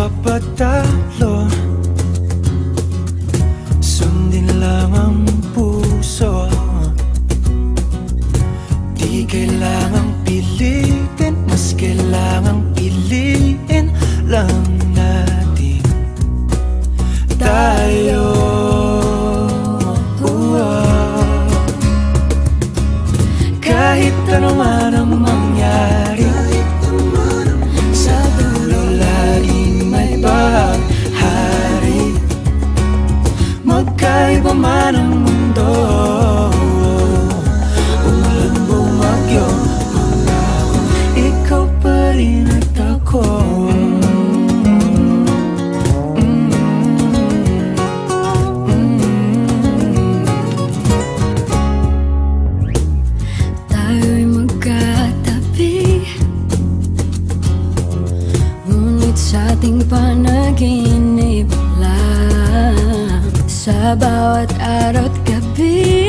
magpapatalo. Sundin lang ang puso, di kailangang pilitin, mas kailangang piliin lang natin tayo. Kahit ano man ang mangyari, sa dulo laging may paghari. Magkaiba man ang mundo, umulan bumagyo, pangako ikaw pa rin at ako. Tayo'y magkatabi, ngunit sa ating panaginip lang, sa bawat araw at gabi.